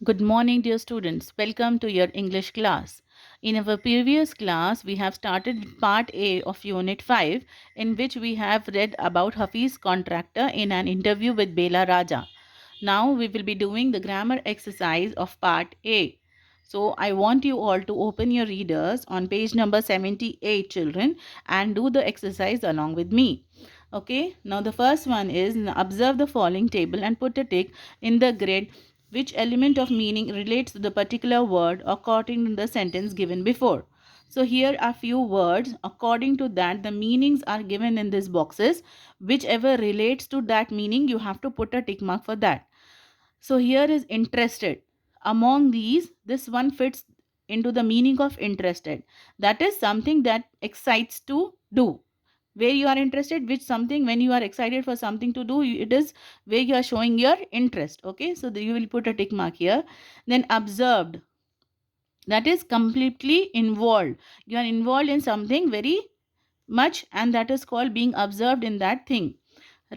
Good morning, dear students. Welcome to your English class. In our previous class, we have started part A of Unit 5, in which we have read about Hafiz Contractor in an interview with Bela Raja. Now we will be doing the grammar exercise of part A. So I want you all to open your readers on page number 78, children, and do the exercise along with me. Okay, now the first one is observe the following table and put a tick in the grid which element of meaning relates to the particular word according to the sentence given before. So here are few words. According to that, the meanings are given in these boxes. Whichever relates to that meaning, you have to put a tick mark for that. So here is interested. Among these, this one fits into the meaning of interested. That is something that excites to do. Where you are interested, which something, when you are excited for something to do, it is where you are showing your interest. Okay, so you will put a tick mark here. Then observed, that is completely involved. You are involved in something very much, and that is called being observed in that thing.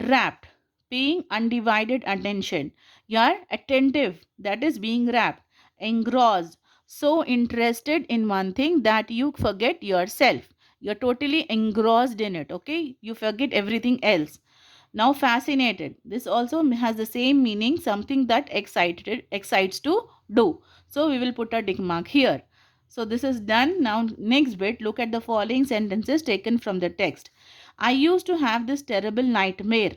Rapt, paying undivided attention. You are attentive, that is being rapt. Engrossed, so interested in one thing that you forget yourself. You're totally engrossed in it, okay? You forget everything else. Now fascinated, this also has the same meaning, something that excites to do. So we will put a tick mark here. So this is done. Now next bit, look at the following sentences taken from the text. I used to have this terrible nightmare.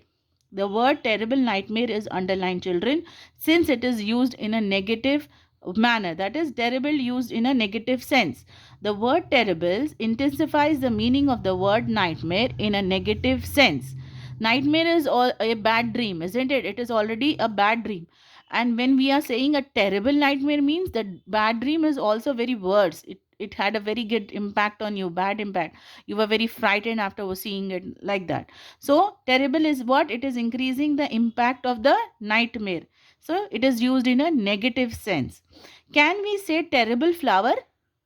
The word terrible nightmare is underlined, children, since it is used in a negative manner. That is terrible used in a negative sense. The word terrible intensifies the meaning of the word nightmare in a negative sense. Nightmare is all a bad dream, isn't it? It is already a bad dream. And when we are saying a terrible nightmare, means that bad dream is also very worse. It had a very good impact on you, bad impact. You were very frightened after seeing it like that. So terrible is what? It is increasing the impact of the nightmare. So it is used in a negative sense. Can we say terrible flower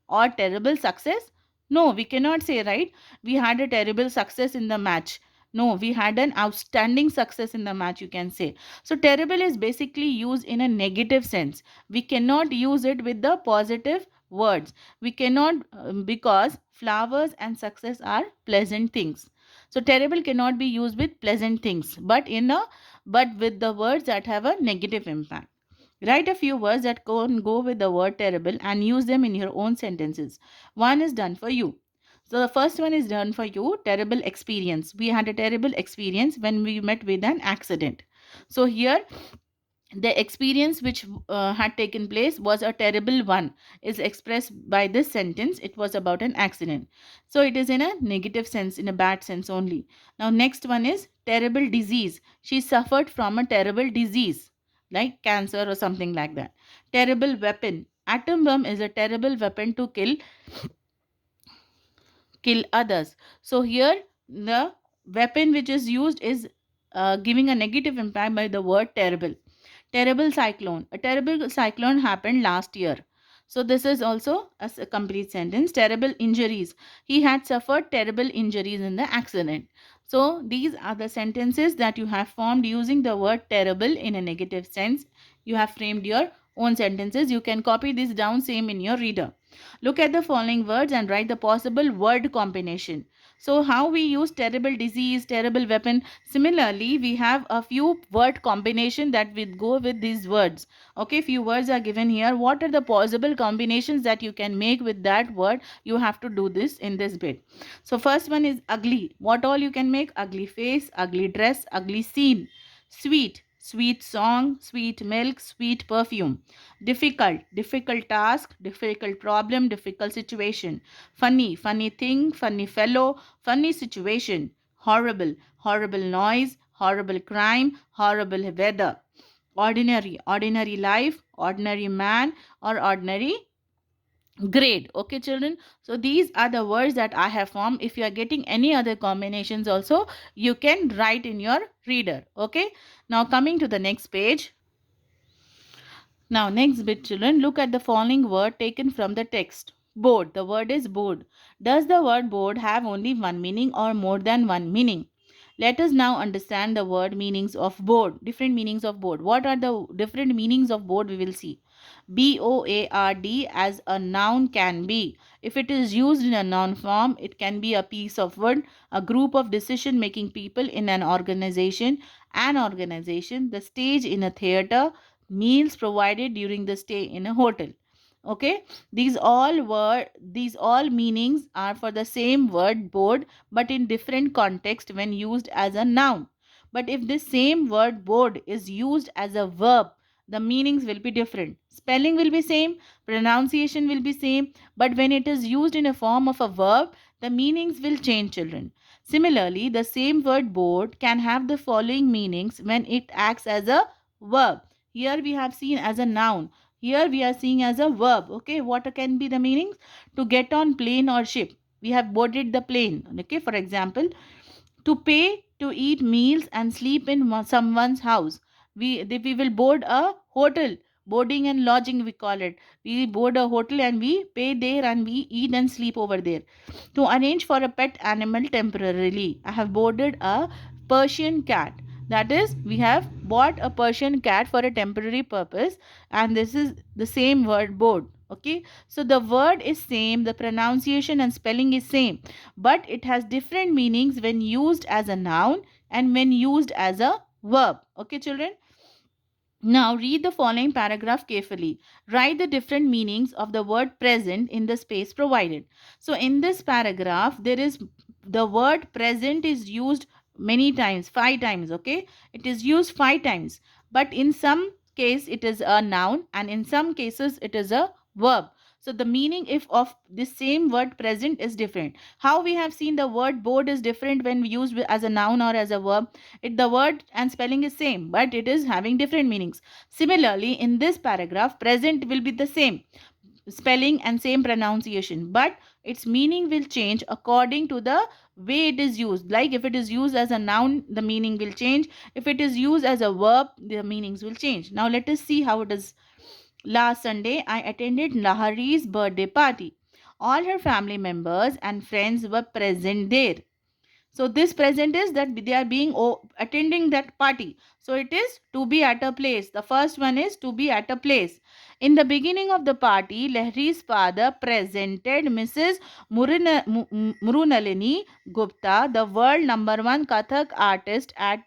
or terrible success? No, we cannot say, right? We had a terrible success in the match. No, we had an outstanding success in the match, you can say. So terrible is basically used in a negative sense. We cannot use it with the positive words. We cannot, because flowers and success are pleasant things. So terrible cannot be used with pleasant things, but with the words that have a negative impact. Write a few words that go with the word terrible and use them in your own sentences. One is done for you. So the first one is done for you. Terrible experience. We had a terrible experience when we met with an accident. So here the experience which had taken place was a terrible one is expressed by this sentence. It was about an accident. So it is in a negative sense, in a bad sense only. Now next one is terrible disease. She suffered from a terrible disease like cancer or something like that. Terrible weapon. Atom bomb is a terrible weapon to kill others. So here the weapon which is used is giving a negative impact by the word terrible. Terrible cyclone. A terrible cyclone happened last year. So this is also a complete sentence. Terrible injuries. He had suffered terrible injuries in the accident. So these are the sentences that you have formed using the word terrible in a negative sense. You have framed your own sentences. You can copy this down same in your reader. Look at the following words and write the possible word combination. So how we use terrible disease, terrible weapon. Similarly, we have a few word combination that will go with these words. Okay, few words are given here. What are the possible combinations that you can make with that word? You have to do this in this bit. So first one is ugly. What all you can make? Ugly face, ugly dress, ugly scene. Sweet, sweet song, sweet milk, sweet perfume. Difficult, difficult task, difficult problem, difficult situation. Funny, funny thing, funny fellow, funny situation. Horrible, horrible noise, horrible crime, horrible weather. Ordinary, ordinary life, ordinary man, or ordinary grade. Okay, children. So these are the words that I have formed. If you are getting any other combinations also, you can write in your reader. Okay. Now coming to the next page. Now, next bit, children, look at the following word taken from the text. Board. The word is board. Does the word board have only one meaning or more than one meaning? Let us now understand the word meanings of board, different meanings of board. What are the different meanings of board? We will see. BOARD as a noun can be. If it is used in a noun form, it can be a piece of wood, a group of decision making people in an organization, the stage in a theater, meals provided during the stay in a hotel. Okay, these all meanings are for the same word board, but in different context when used as a noun. But if this same word board is used as a verb, the meanings will be different. Spelling will be same, pronunciation will be same, but when it is used in a form of a verb, the meanings will change, children. Similarly, the same word board can have the following meanings when it acts as a verb. Here we have seen as a noun. Here we are seeing as a verb. Okay, what can be the meanings? To get on plane or ship. We have boarded the plane. Okay, for example, to pay to eat meals and sleep in someone's house. We will board a hotel. Boarding and lodging we call it. We board a hotel and we pay there and we eat and sleep over there. To arrange for a pet animal temporarily, I have boarded a Persian cat. That is, we have bought a Persian cat for a temporary purpose, and this is the same word board. Okay, so the word is same, the pronunciation and spelling is same, but it has different meanings when used as a noun and when used as a verb. Okay, children. Now read the following paragraph carefully. Write the different meanings of the word present in the space provided. So in this paragraph, there is the word present is used many times, 5 times, okay? It is used 5 times, but in some case it is a noun and in some cases it is a verb. So the meaning if of this same word present is different. How we have seen the word board is different when used as a noun or as a verb. The word and spelling is same, but it is having different meanings. Similarly, in this paragraph, present will be the same spelling and same pronunciation, but its meaning will change according to the way it is used. Like if it is used as a noun, the meaning will change. If it is used as a verb, the meanings will change. Now let us see how it is. Last Sunday, I attended Lahari's birthday party. All her family members and friends were present there. So this present is that they are being attending that party. So it is to be at a place. The first one is to be at a place. In the beginning of the party, Lehri's father presented Mrs. Murunalini Gupta, the world number one Kathak artist at.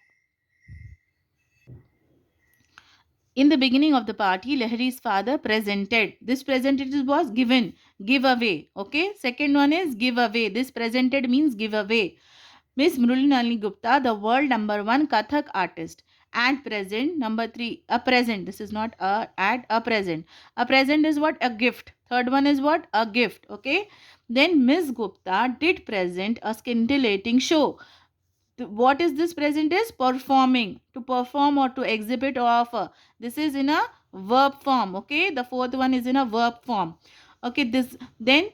In the beginning of the party, Lehri's father presented. This presented was given, give away. Okay. Second one is give away. This presented means give away. Miss Mrulinalini Gupta, the world number one Kathak artist. And present, number three, a present. This is not a at a present. A present is what? A gift. Third one is what? A gift. Okay. Then Miss Gupta did present a scintillating show. What is this present is? Performing. To perform or to exhibit or offer. This is in a verb form. Okay. The fourth one is in a verb form. Okay. This then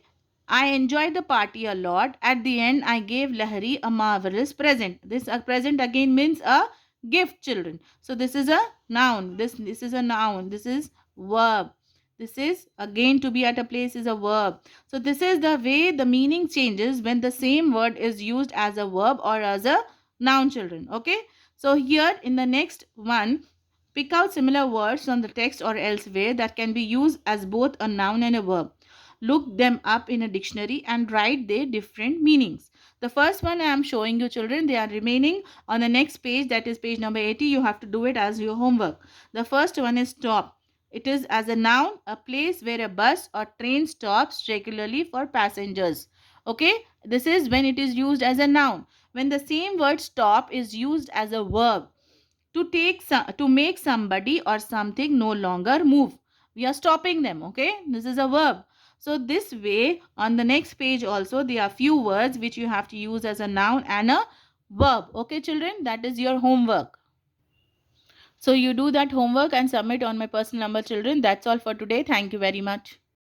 I enjoyed the party a lot. At the end, I gave Lahari a marvelous present. This present again means a gift, children. So this is a noun. This is a noun. This is verb. This is again to be at a place is a verb. So this is the way the meaning changes when the same word is used as a verb or as a noun, children. Okay. So here in the next one, pick out similar words from the text or elsewhere that can be used as both a noun and a verb. Look them up in a dictionary and write their different meanings. The first one I am showing you, children, they are remaining on the next page, that is page number 80. You have to do it as your homework. The first one is stop. It is as a noun, a place where a bus or train stops regularly for passengers. Okay, this is when it is used as a noun. When the same word stop is used as a verb, to make somebody or something no longer move, we are stopping them. Okay, this is a verb. So this way on the next page also there are few words which you have to use as a noun and a verb. Okay, children, that is your homework. So you do that homework and submit on my personal number, children. That's all for today. Thank you very much.